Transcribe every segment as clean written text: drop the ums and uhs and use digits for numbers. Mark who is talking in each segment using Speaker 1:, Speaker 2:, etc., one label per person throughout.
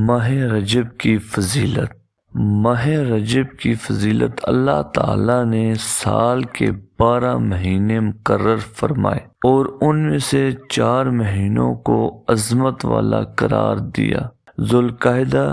Speaker 1: ماہ رجب کی فضیلت۔ ماہ رجب کی فضیلت اللہ تعالیٰ نے سال کے 12 مہینے مقرر فرمائے اور ان میں سے 4 مہینوں کو عظمت والا قرار دیا: ذوالقعدہ،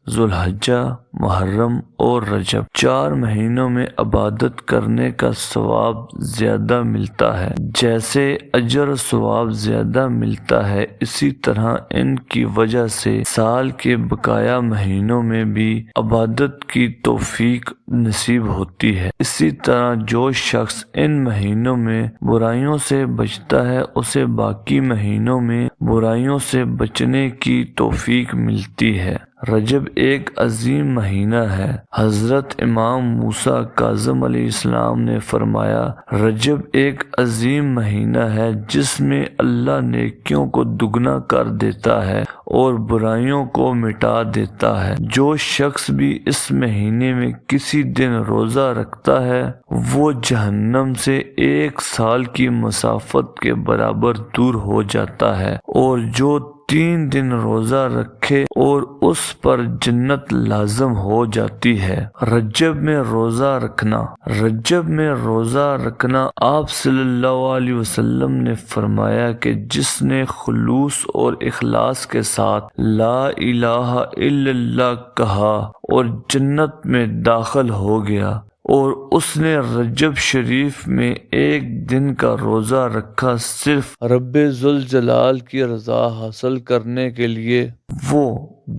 Speaker 1: ذوالحجہ، محرم اور رجب۔ 4 مہینوں میں عبادت کرنے کا ثواب زیادہ ملتا ہے۔ جیسے اجر و ثواب زیادہ ملتا ہے، اسی طرح ان کی وجہ سے سال کے بقایا مہینوں میں بھی عبادت کی توفیق نصیب ہوتی ہے۔ اسی طرح جو شخص ان مہینوں میں برائیوں سے بچتا ہے، اسے باقی مہینوں میں برائیوں سے بچنے کی توفیق ملتی ہے۔ رجب ایک عظیم مہینہ ہے۔ حضرت امام موسیٰ کاظم علیہ السلام نے فرمایا، رجب ایک عظیم مہینہ ہے جس میں اللہ نیکیوں کو دگنا کر دیتا ہے اور برائیوں کو مٹا دیتا ہے۔ جو شخص بھی اس مہینے میں کسی دن روزہ رکھتا ہے، وہ جہنم سے 1 سال کی مسافت کے برابر دور ہو جاتا ہے، اور جو 3 دن روزہ رکھے اور اس پر جنت لازم ہو جاتی ہے۔ رجب میں روزہ رکھنا۔ رجب میں روزہ رکھنا، آپ صلی اللہ علیہ وسلم نے فرمایا کہ جس نے خلوص اور اخلاص کے ساتھ لا الہ الا اللہ کہا اور جنت میں داخل ہو گیا، اور اس نے رجب شریف میں 1 دن کا روزہ رکھا صرف رب ذوالجلال کی رضا حاصل کرنے کے لیے، وہ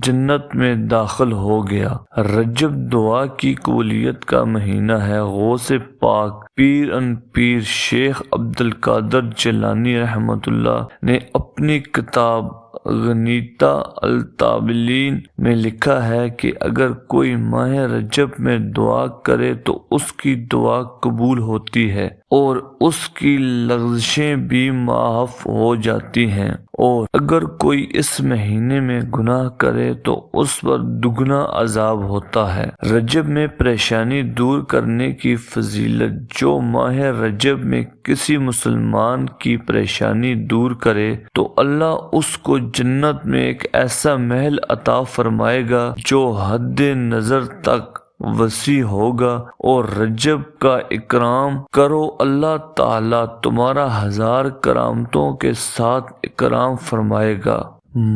Speaker 1: جنت میں داخل ہو گیا۔ رجب دعا کی قبولیت کا مہینہ ہے۔ غوث پاک پیر ان پیر شیخ عبدالقادر جیلانی رحمۃ اللہ نے اپنی کتاب غنیۃ الطالبین میں لکھا ہے کہ اگر کوئی ماہ رجب میں دعا کرے تو اس کی دعا قبول ہوتی ہے اور اس کی لغزشیں بھی معاف ہو جاتی ہیں، اور اگر کوئی اس مہینے میں گناہ کرے تو اس پر دگنا عذاب ہوتا ہے۔ رجب میں پریشانی دور کرنے کی فضیلت۔ جو ماہ رجب میں کسی مسلمان کی پریشانی دور کرے تو اللہ اس کو جنت میں ایک ایسا محل عطا فرمائے گا جو حد نظر تک وسیع ہوگا، اور رجب کا اکرام کرو، اللہ تعالیٰ تمہارا 1000 کرامتوں کے ساتھ اکرام فرمائے گا۔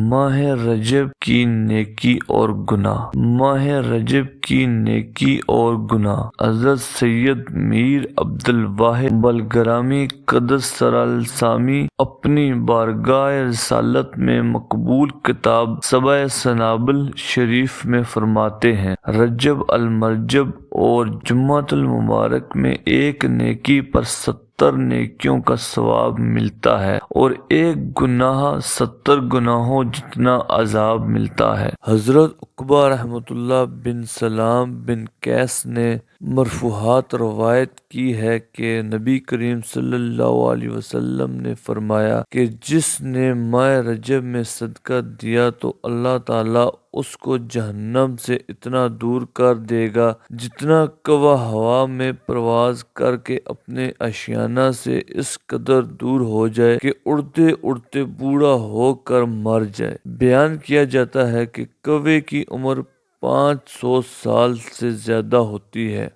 Speaker 1: ماہ رجب کی نیکی اور گناہ۔ ماہ رجب کی نیکی اور گناہ۔ حضرت سید میر عبد الواحد بلگرامی قدس سرہ سامی اپنی بارگاہ رسالت میں مقبول کتاب سبع سنابل شریف میں فرماتے ہیں، رجب المرجب اور جمعۃ المبارک میں 1 نیکی پر 70 نیکیوں کا ثواب ملتا ہے، اور 1 گناہ 70 گناہوں جتنا عذاب ملتا ہے۔ حضرت عقبہ رحمۃ اللہ بن سلام بن قیس نے مرفوعات روایت کی ہے کہ نبی کریم صلی اللہ علیہ وسلم نے فرمایا کہ جس نے ماہ رجب میں صدقہ دیا تو اللہ تعالیٰ اس کو جہنم سے اتنا دور کر دے گا جتنا کوا ہوا میں پرواز کر کے اپنے آشیانہ سے اس قدر دور ہو جائے کہ اڑتے اڑتے بوڑھا ہو کر مر جائے۔ بیان کیا جاتا ہے کہ کوے کی عمر 500 سال سے زیادہ ہوتی ہے۔